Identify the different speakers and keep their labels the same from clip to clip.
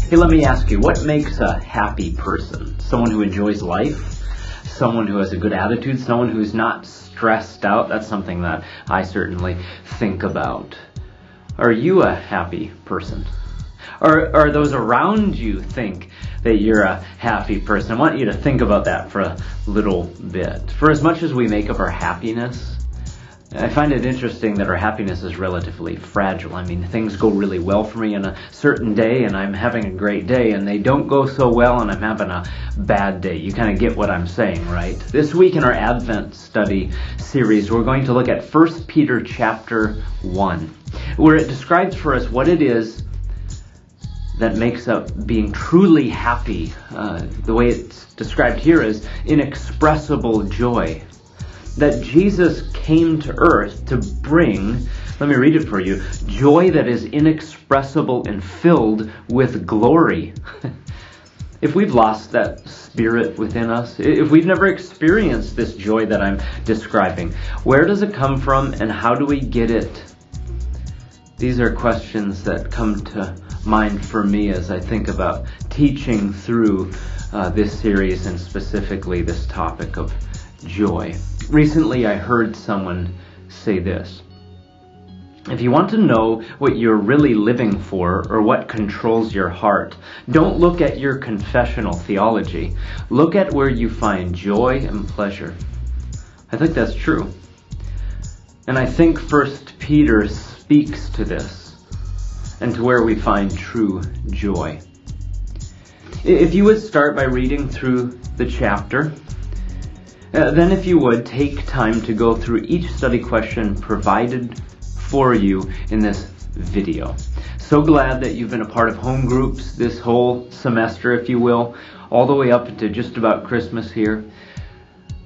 Speaker 1: Hey, let me ask you, what makes a happy person? Someone who enjoys life? Someone who has a good attitude? Someone who's not stressed out? That's something that I certainly think about. Are you a happy person? Or those around you think that you're a happy person? I want you to think about that for a little bit. For as much as we make up our happiness, I find it interesting that our happiness is relatively fragile. I mean, things go really well for me on a certain day, and I'm having a great day, and they don't go so well, and I'm having a bad day. You kind of get what I'm saying, right? This week in our Advent study series, we're going to look at 1 Peter chapter 1, where it describes for us what it is that makes up being truly happy. The way it's described here is inexpressible joy. That Jesus came to earth to bring, let me read it for you, joy that is inexpressible and filled with glory. If we've lost that spirit within us, if we've never experienced this joy that I'm describing, where does it come from and how do we get it? These are questions that come to mind for me as I think about teaching through this series and specifically this topic of joy. Recently, I heard someone say this: if you want to know what you're really living for or what controls your heart, don't look at your confessional theology. Look at where you find joy and pleasure. I think that's true. And I think 1 Peter speaks to this and to where we find true joy. If you would start by reading through the chapter, then if you would, take time to go through each study question provided for you in this video. So glad that you've been a part of home groups this whole semester, if you will, all the way up to just about Christmas here.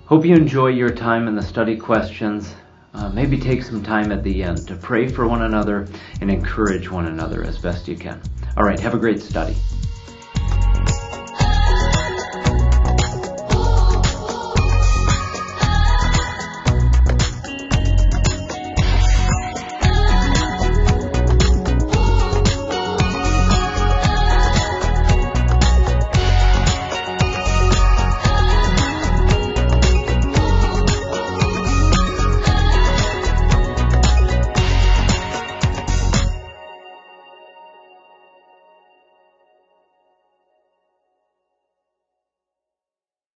Speaker 1: Hope you enjoy your time in the study questions. Maybe take some time at the end to pray for one another and encourage one another as best you can. All right, have a great study.